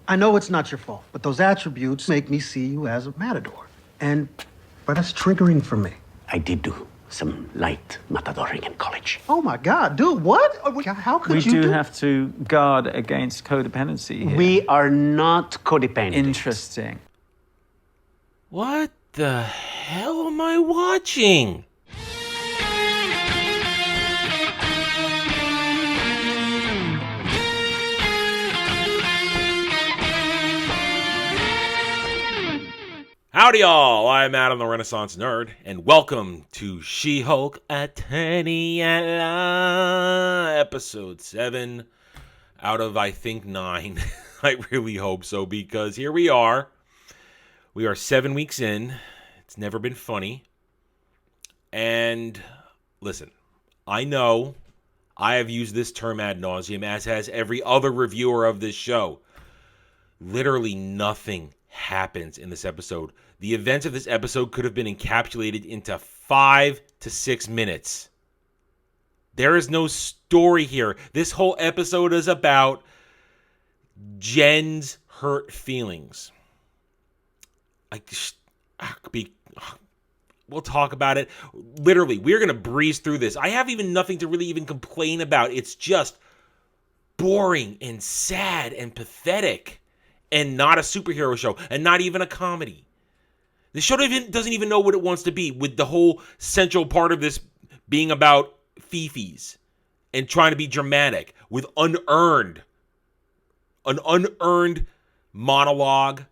I know it's not your fault, but those attributes make me see you as a matador. But that's triggering for me. I did do some light matadoring in college. Oh my God, dude, what? How could We you do have to guard against codependency here. We are not codependent. Interesting. What the hell am I watching? Howdy, y'all. I'm Adam the Renaissance Nerd, and welcome to She-Hulk Ataniana, episode 7 out of, I think, 9. I really hope so, because here we are. We are 7 weeks in. It's never been funny. And listen, I know I have used this term ad nauseum, as has every other reviewer of this show. Literally nothing happens in this episode. The events of this episode could have been encapsulated into 5 to 6 minutes. There is no story here. This whole episode is about Jen's hurt feelings. We'll talk about it. Literally, we're going to breeze through this. I have even nothing to really even complain about. It's just boring and sad and pathetic. And not a superhero show, and not even a comedy. The show doesn't even know what it wants to be, with the whole central part of this being about fifis and trying to be dramatic with an unearned monologue,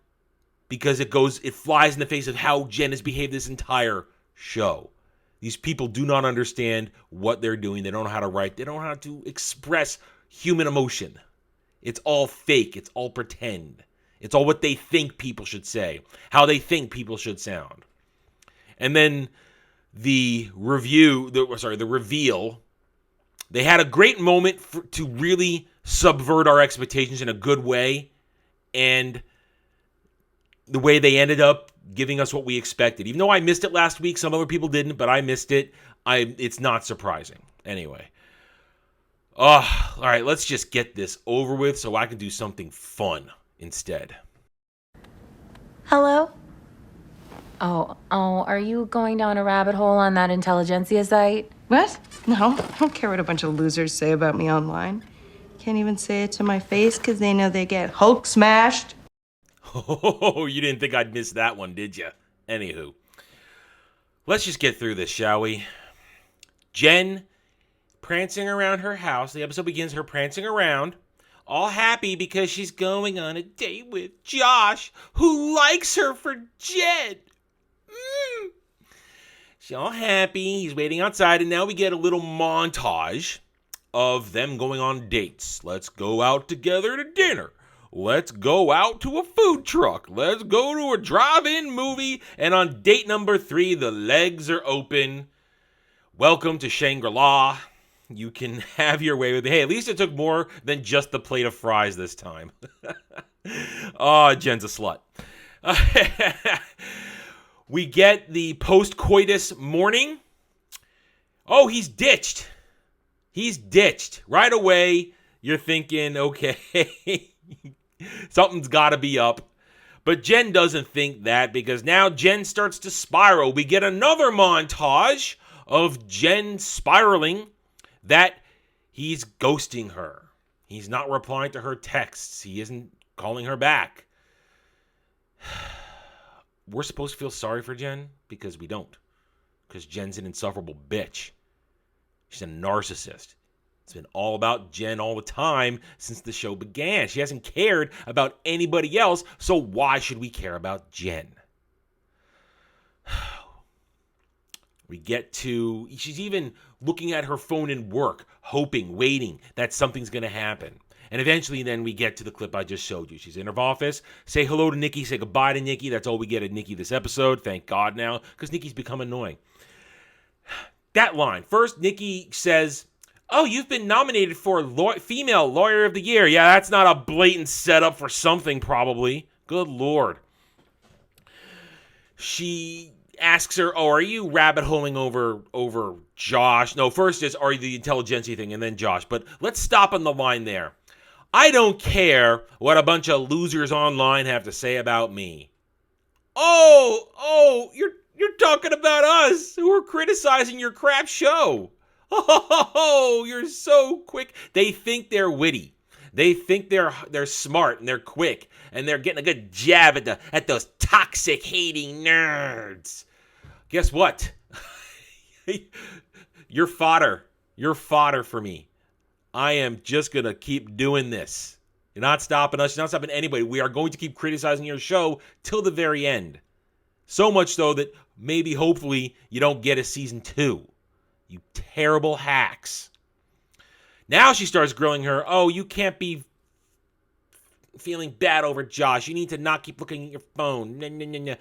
because it flies in the face of how Jen has behaved this entire show. These people do not understand what they're doing. They don't know how to write. They don't know how to express human emotion. It's all fake. It's all pretend. It's all what they think people should say, how they think people should sound. And then the reveal, they had a great moment to really subvert our expectations in a good way. And the way they ended up giving us what we expected. Even though I missed it last week, some other people didn't, but I missed it. It's not surprising. Anyway. All right, let's just get this over with so I can do something fun instead. Hello? Oh, are you going down a rabbit hole on that intelligentsia site? What? No, I don't care what a bunch of losers say about me online. Can't even say it to my face because they know they get Hulk smashed. Oh, you didn't think I'd miss that one, did you? Anywho, let's just get through this, shall we? Jen prancing around her house. The episode begins her prancing around, all happy because she's going on a date with Josh, who likes her for Jen. She's all happy. He's waiting outside, and now we get a little montage of them going on dates. Let's go out together to dinner. Let's go out to a food truck. Let's go to a drive-in movie. And on date number 3, the legs are open. Welcome to Shangri-La. You can have your way with it. Hey, at least it took more than just the plate of fries this time. Oh, Jen's a slut. We get the post-coitus morning. Oh, he's ditched. He's ditched. Right away, you're thinking, okay, something's got to be up. But Jen doesn't think that, because now Jen starts to spiral. We get another montage of Jen spiraling, that he's ghosting her. He's not replying to her texts. He isn't calling her back. We're supposed to feel sorry for Jen, because we don't. Because Jen's an insufferable bitch. She's a narcissist. It's been all about Jen all the time since the show began. She hasn't cared about anybody else, so why should we care about Jen? She's even looking at her phone in work, hoping, waiting that something's going to happen. And eventually then we get to the clip I just showed you. She's in her office. Say hello to Nikki. Say goodbye to Nikki. That's all we get at Nikki this episode. Thank God now, because Nikki's become annoying. That line. First, Nikki says, oh, you've been nominated for Female Lawyer of the Year. Yeah, that's not a blatant setup for something, probably. Good Lord. She asks her, oh, are you rabbit holing over Josh? No, first is, are you the intelligentsia thing, and then Josh. But let's stop on the line there. I don't care what a bunch of losers online have to say about me. Oh, you're talking about us who are criticizing your crap show. Oh, you're so quick. They think they're witty. They think they're smart and they're quick and they're getting a good jab at those toxic hating nerds. Guess what? You're fodder. You're fodder for me. I am just going to keep doing this. You're not stopping us. You're not stopping anybody. We are going to keep criticizing your show till the very end. So much so that maybe, hopefully, you don't get a season 2. You terrible hacks. Now she starts grilling her. Oh, you can't be feeling bad over Josh. You need to not keep looking at your phone. Nah, nah, nah, nah.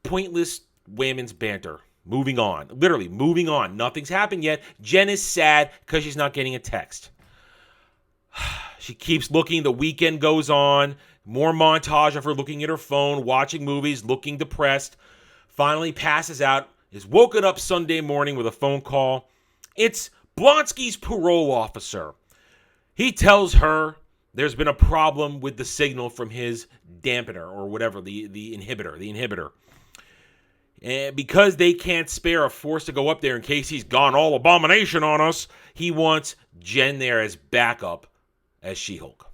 Pointless women's banter. Moving on. Literally, moving on. Nothing's happened yet. Jen is sad because she's not getting a text. She keeps looking. The weekend goes on. More montage of her looking at her phone, watching movies, looking depressed. Finally passes out. Is woken up Sunday morning with a phone call. It's Blonsky's parole officer. He tells her there's been a problem with the signal from his dampener or whatever, the inhibitor. And because they can't spare a force to go up there in case he's gone all abomination on us, he wants Jen there as backup as She-Hulk.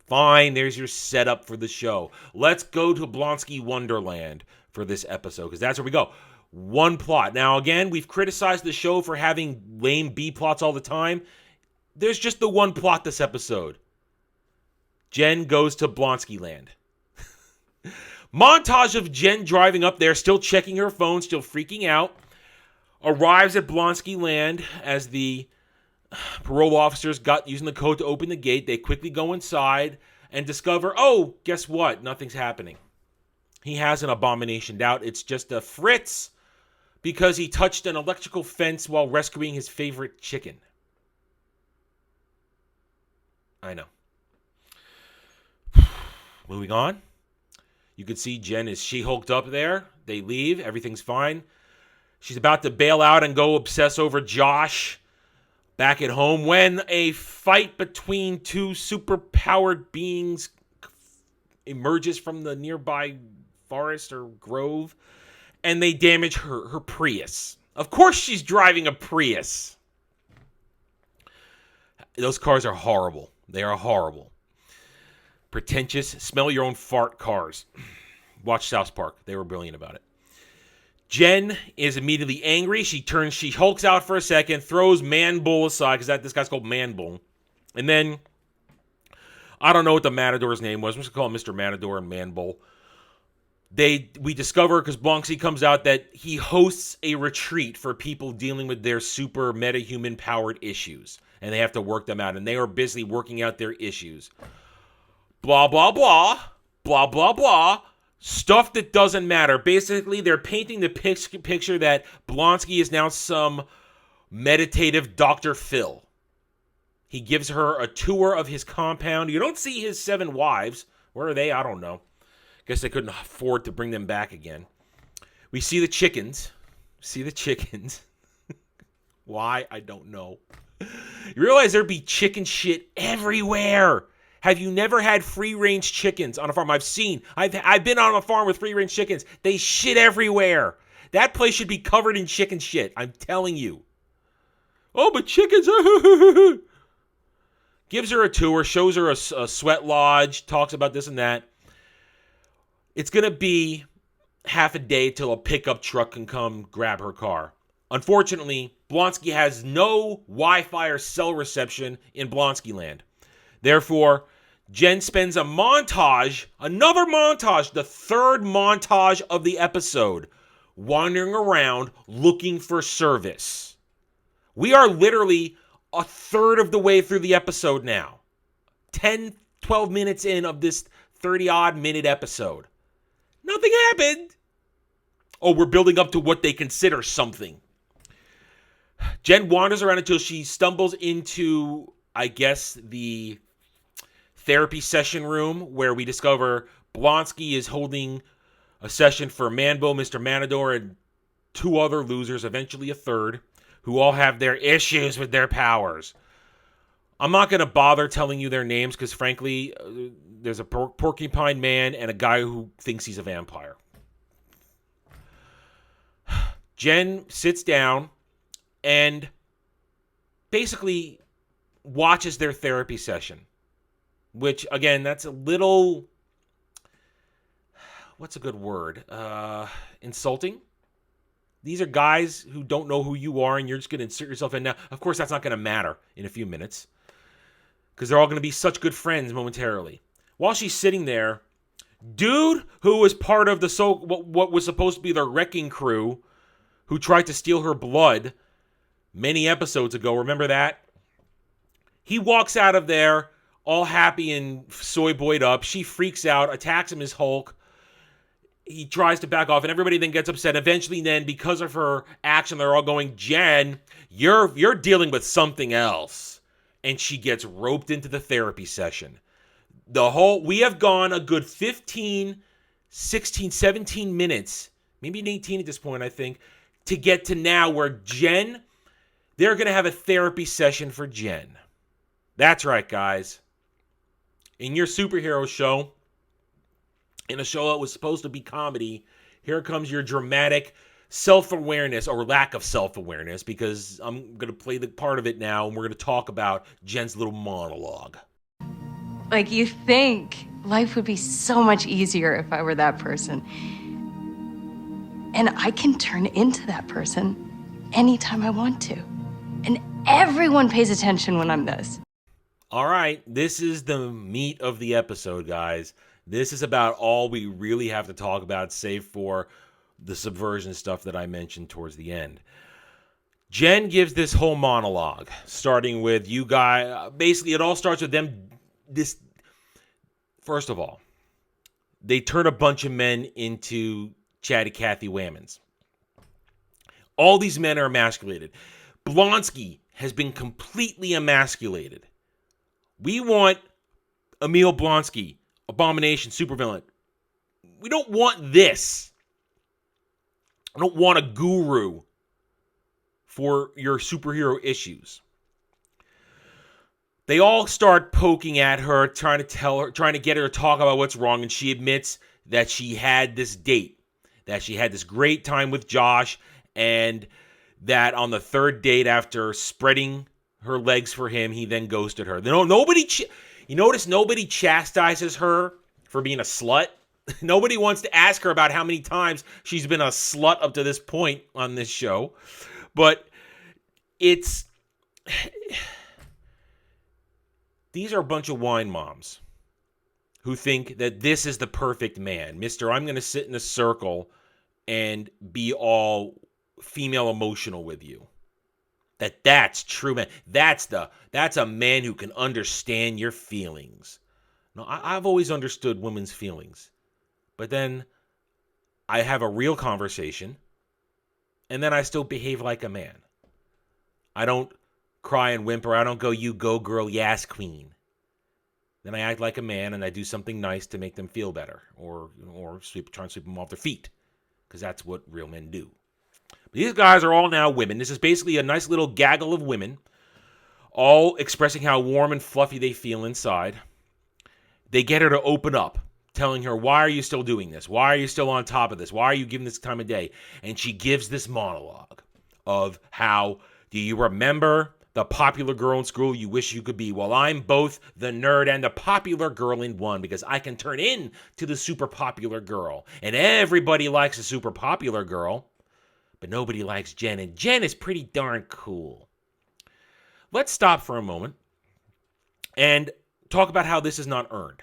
Fine, there's your setup for the show. Let's go to Blonsky Wonderland for this episode, because that's where we go. One plot. Now, again, we've criticized the show for having lame B-plots all the time. There's just the one plot this episode. Jen goes to Blonsky Land. Montage of Jen driving up there, still checking her phone, still freaking out. Arrives at Blonsky Land as the parole officers got using the code to open the gate. They quickly go inside and discover, oh, guess what? Nothing's happening. He has an abomination doubt. It's just a Fritz because he touched an electrical fence while rescuing his favorite chicken. I know. Moving on. You can see Jen is She-Hulked up there. They leave. Everything's fine. She's about to bail out and go obsess over Josh back at home when a fight between two super-powered beings emerges from the nearby forest or grove, and they damage her Prius. Of course she's driving a Prius. Those cars are horrible. They are horrible. Pretentious, smell your own fart cars. Watch South Park. They were brilliant about it. Jen is immediately angry. She hulks out for a second, throws Man-Bull aside, because this guy's called Man-Bull. And then, I don't know what the Matador's name was. I'm just going to call him Mr. Matador and Man-Bull. We discover, because Blonsky comes out, that he hosts a retreat for people dealing with their super meta-human powered issues. And they have to work them out. And they are busy working out their issues. Blah, blah, blah. Blah, blah, blah. Stuff that doesn't matter. Basically, they're painting the picture that Blonsky is now some meditative Dr. Phil. He gives her a tour of his compound. You don't see his 7 wives. Where are they? I don't know. Guess they couldn't afford to bring them back again. We see the chickens. Why? I don't know. You realize there'd be chicken shit everywhere. Have you never had free-range chickens on a farm? I've been on a farm with free-range chickens. They shit everywhere. That place should be covered in chicken shit. I'm telling you. Oh, but chickens. Gives her a tour, shows her a sweat lodge, talks about this and that. It's going to be half a day till a pickup truck can come grab her car. Unfortunately, Blonsky has no Wi-Fi or cell reception in Blonsky Land. Therefore, Jen spends another montage, the third montage of the episode, wandering around looking for service. We are literally a third of the way through the episode now. 10, 12 minutes in of this 30-odd minute episode. Nothing happened. Oh, we're building up to what they consider something. Jen wanders around until she stumbles into, I guess, the therapy session room where we discover Blonsky is holding a session for Man-Bull, Mr. Matador, and 2 other losers, eventually a third, who all have their issues with their powers. I'm not going to bother telling you their names because, frankly, there's a porcupine man and a guy who thinks he's a vampire. Jen sits down and basically watches their therapy session, which, again, that's a little, what's a good word? Insulting. These are guys who don't know who you are, and you're just going to insert yourself in. Now, of course, that's not going to matter in a few minutes because they're all going to be such good friends momentarily. While she's sitting there, dude who was part of the what was supposed to be the wrecking crew who tried to steal her blood many episodes ago, remember that? He walks out of there all happy and soy-boyed up. She freaks out, attacks him as Hulk. He tries to back off, and everybody then gets upset. Eventually, then, because of her action, they're all going, Jen, you're dealing with something else. And she gets roped into the therapy session. We have gone a good 15, 16, 17 minutes, maybe 18 at this point, I think, to get to now where Jen, they're going to have a therapy session for Jen. That's right, guys. In your superhero show, in a show that was supposed to be comedy, here comes your dramatic self-awareness or lack of self-awareness, because I'm going to play the part of it now, and we're going to talk about Jen's little monologue. Like, you think life would be so much easier if I were that person. And I can turn into that person anytime I want to. And everyone pays attention when I'm this. All right, this is the meat of the episode, guys. This is about all we really have to talk about, save for the subversion stuff that I mentioned towards the end. Jen gives this whole monologue, starting with you guys. Basically, it all starts with them. First of all, they turn a bunch of men into Chatty Cathy Whammons. All these men are emasculated. Blonsky has been completely emasculated. We want Emil Blonsky, Abomination, supervillain. We don't want this. I don't want a guru for your superhero issues. They all start poking at her, trying to get her to talk about what's wrong, and she admits that she had this date, that she had this great time with Josh, and that on the third date, after spreading her legs for him, he then ghosted her. You notice nobody chastises her for being a slut? Nobody wants to ask her about how many times she's been a slut up to this point on this show. But these are a bunch of wine moms who think that this is the perfect man. Mister, I'm going to sit in a circle and be all female emotional with you. That's true, man. That's a man who can understand your feelings. No, I've always understood women's feelings. But then I have a real conversation, and then I still behave like a man. I don't cry and whimper. I don't go, you go girl, yes queen. Then I act like a man, and I do something nice to make them feel better, or try and sweep them off their feet, because that's what real men do. But these guys are all now women. This is basically a nice little gaggle of women, all expressing how warm and fluffy they feel inside. They get her to open up, telling her, why are you still doing this? Why are you still on top of this? Why are you giving this time of day? And she gives this monologue of how, do you remember the popular girl in school you wish you could be? Well, I'm both the nerd and the popular girl in one, because I can turn into the super popular girl. And everybody likes a super popular girl, but nobody likes Jen. And Jen is pretty darn cool. Let's stop for a moment and talk about how this is not earned.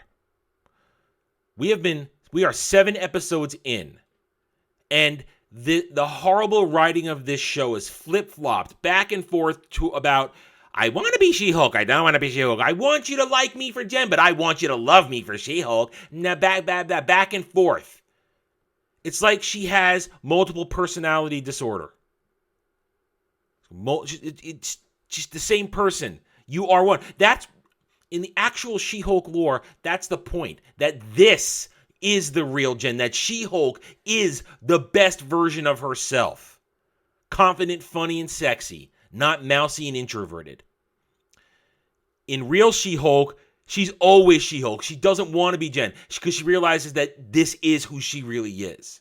We are 7 episodes in, and the horrible writing of this show is flip-flopped back and forth to about, I want to be She-Hulk, I don't want to be She-Hulk, I want you to like me for Jen, but I want you to love me for She-Hulk. Now back and forth. It's like she has multiple personality disorder. It's just the same person. You are one. That's, in the actual She-Hulk lore, that's the point. That this is the real Jen. That She-Hulk is the best version of herself. Confident, funny, and sexy. Not mousy and introverted. In real She-Hulk, she's always She-Hulk. She doesn't want to be Jen because she realizes that this is who she really is.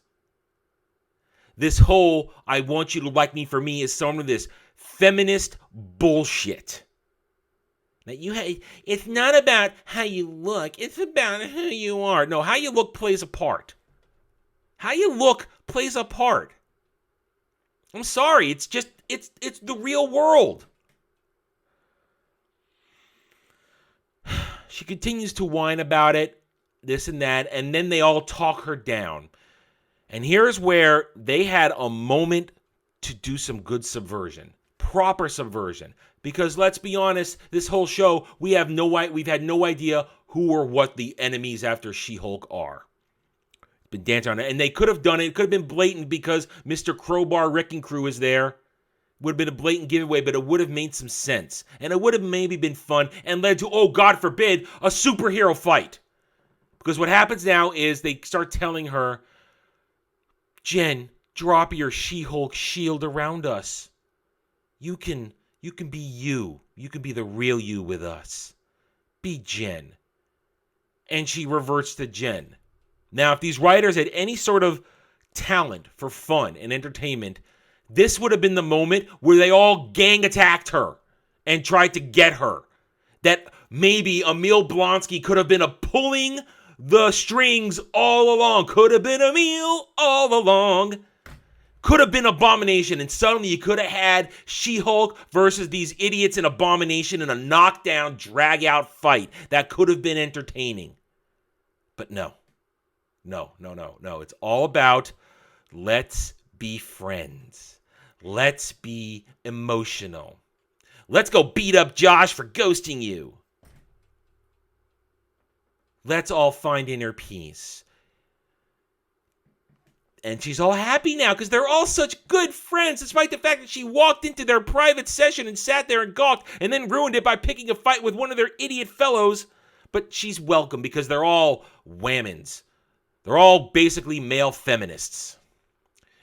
This whole I want you to like me for me is some of this feminist bullshit. That it's not about how you look, it's about who you are. No, how you look plays a part. How you look plays a part. I'm sorry, it's the real world. She continues to whine about it, this and that, and then they all talk her down. And here's where they had a moment to do some good subversion, proper subversion. Because let's be honest, this whole show, we've had no idea who or what the enemies after She-Hulk are. Been dancing on it, and they could have done it. It could have been blatant because Mr. Crowbar Wrecking Crew is there. Would have been a blatant giveaway, but it would have made some sense. And it would have maybe been fun and led to, oh, God forbid, a superhero fight. Because what happens now is they start telling her, Jen, drop your She-Hulk shield around us. You can be you. You can be the real you with us. Be Jen. And she reverts to Jen. Now, if these writers had any sort of talent for fun and entertainment, this would have been the moment where they all gang attacked her and tried to get her. That maybe Emil Blonsky could have been pulling the strings all along. Could have been Emil all along. Could have been Abomination, and suddenly you could have had She-Hulk versus these idiots in Abomination in a knockdown, drag-out fight. That could have been entertaining. But no. No. It's all about let's be friends. Let's be emotional. Let's go beat up Josh for ghosting you. Let's all find inner peace. And she's all happy now because they're all such good friends, despite the fact that she walked into their private session and sat there and gawked and then ruined it by picking a fight with one of their idiot fellows. But she's welcome because they're all whammons. They're all basically male feminists.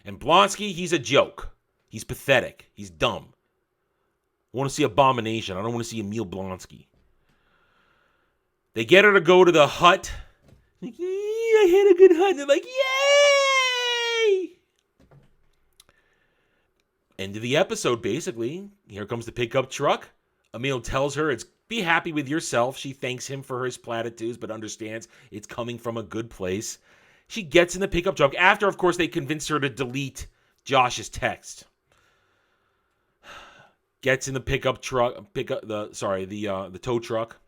And Blonsky, he's a joke. He's pathetic. He's dumb. I want to see Abomination. I don't want to see Emil Blonsky. They get her to go to the hut. Like, I had a good hut. And they're like, yay! End of the episode, basically. Here comes the pickup truck. Emil tells her it's be happy with yourself. She thanks him for his platitudes, but understands it's coming from a good place. She gets in the pickup truck after, of course, they convince her to delete Josh's text. Gets in the pickup truck, the tow truck,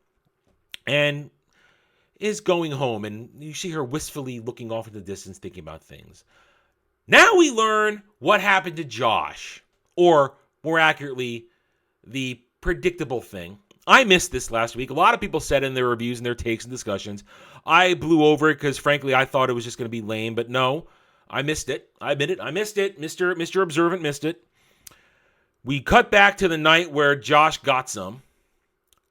and is going home. And you see her wistfully looking off in the distance, thinking about things. Now we learn what happened to Josh, or more accurately, the predictable thing. I missed this last week. A lot of people said in their reviews and their takes and discussions. I blew over it because, frankly, I thought it was just going to be lame. But no, I missed it. I admit it. I missed it. Mr. Observant missed it. We cut back to the night where Josh got some.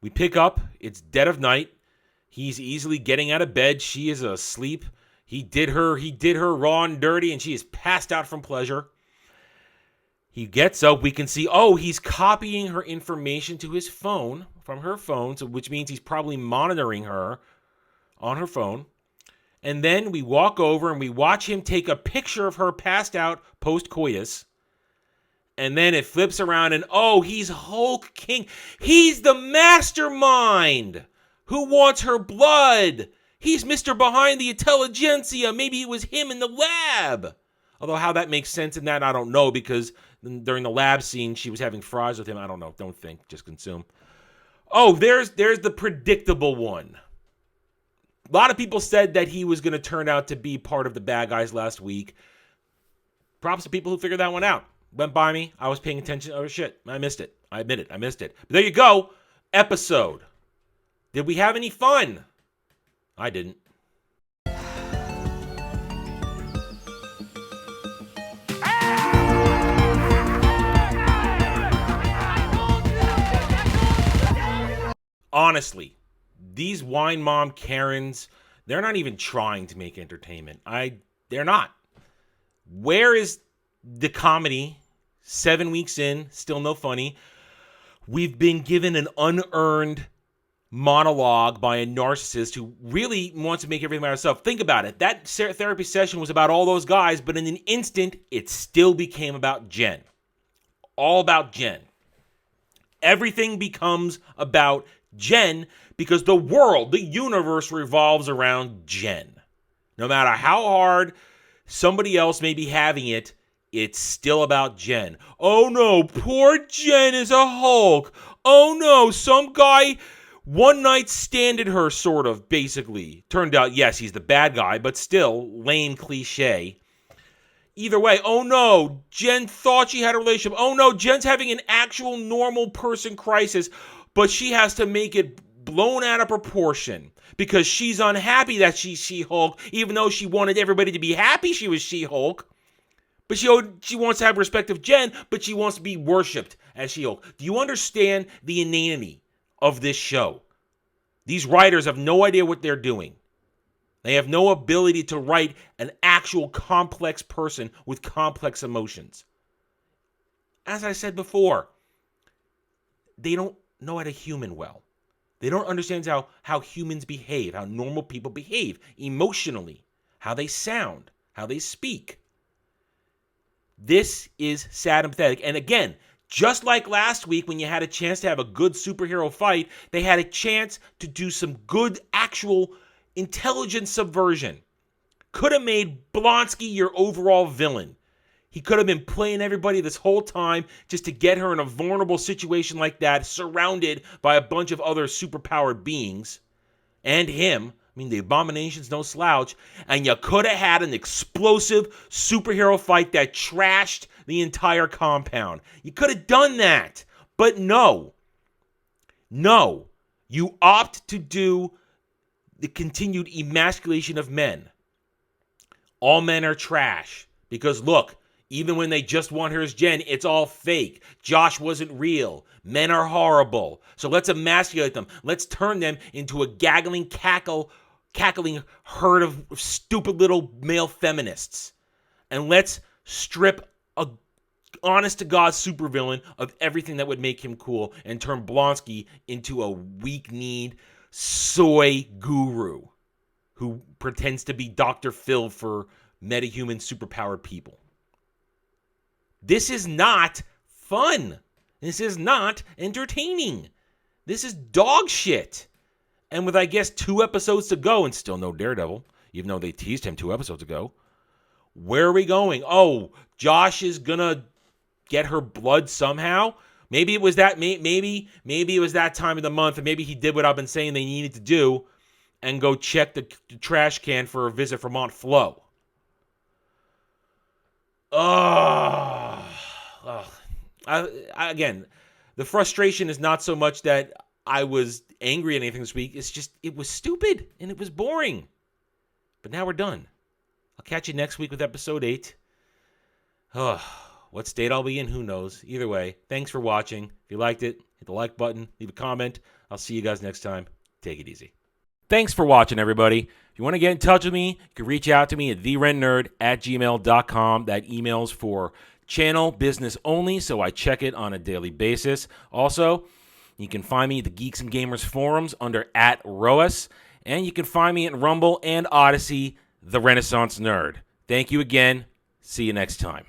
We pick up. It's dead of night. He's easily getting out of bed. She is asleep. He did her raw and dirty, and she is passed out from pleasure. He gets up. We can see, he's copying her information to his phone, from her phone, so which means he's probably monitoring her on her phone. And then we walk over and we watch him take a picture of her passed out post-coitus. And then it flips around and, he's Hulk King. He's the mastermind who wants her blood. He's Mr. Behind the Intelligentsia. Maybe it was him in the lab. Although how that makes sense in that, I don't know, because during the lab scene, she was having fries with him. I don't know. Don't think. Just consume. There's the predictable one. A lot of people said that he was going to turn out to be part of the bad guys last week. Props to people who figured that one out. Went by me. I was paying attention. Oh, shit. I missed it. I admit it. I missed it. But there you go. Episode. Did we have any fun? I didn't. Honestly, these wine mom Karens, they're not even trying to make entertainment. They're not. Where is the comedy? 7 weeks in, still no funny. We've been given an unearned monologue by a narcissist who really wants to make everything about herself. Think about it. That therapy session was about all those guys, but in an instant, it still became about Jen. All about Jen. Everything becomes about Jen because the world, the universe revolves around Jen. No matter how hard somebody else may be having it, it's still about Jen. Oh no, poor Jen is a Hulk. Oh no, some guy one night standed her, sort of, basically. Turned out, yes, he's the bad guy, but still, lame cliche. Either way, oh no, Jen thought she had a relationship. Oh no, Jen's having an actual normal person crisis, but she has to make it blown out of proportion because she's unhappy that she's She-Hulk, even though she wanted everybody to be happy she was She-Hulk. But she wants to have respect of Jen, but she wants to be worshipped as She-Hulk. Do you understand the inanity of this show? These writers have no idea what they're doing. They have no ability to write an actual complex person with complex emotions. As I said before, they don't know how to human well. They don't understand how humans behave, how normal people behave emotionally, how they sound, how they speak. This is sad and pathetic. And again, just like last week when you had a chance to have a good superhero fight, they had a chance to do some good actual intelligent subversion. Could have made Blonsky your overall villain. He could have been playing everybody this whole time just to get her in a vulnerable situation like that, surrounded by a bunch of other superpowered beings. And him. I mean, the Abomination's no slouch. And you could have had an explosive superhero fight that trashed the entire compound. You could have done that. But no. No. You opt to do the continued emasculation of men. All men are trash. Because look, even when they just want her as Jen, it's all fake. Josh wasn't real. Men are horrible. So let's emasculate them. Let's turn them into a cackling herd of stupid little male feminists. And let's strip a honest-to-God supervillain of everything that would make him cool and turn Blonsky into a weak-kneed soy guru who pretends to be Dr. Phil for metahuman superpowered people. This is not fun. This is not entertaining. This is dog shit. And with, I guess, 2 episodes to go and still no Daredevil, even though they teased him 2 episodes ago, where are we going? Oh, Josh is going to get her blood somehow? Maybe it was that maybe it was that time of the month, and maybe he did what I've been saying they needed to do and go check the trash can for a visit from Aunt Flo. Again, the frustration is not so much that I was angry at anything this week. It's just, it was stupid and it was boring. But now we're done. I'll catch you next week with episode 8. What state I'll be in, who knows. Either way, thanks for watching. If you liked it, hit the like button, leave a comment. I'll see you guys next time. Take it easy. Thanks for watching, everybody. If you want to get in touch with me, you can reach out to me at therentnerd@gmail.com. That email's for channel business only, so I check it on a daily basis. Also, you can find me at the Geeks and Gamers forums under @ROAS, and you can find me at Rumble and Odyssey, The Renaissance Nerd. Thank you again. See you next time.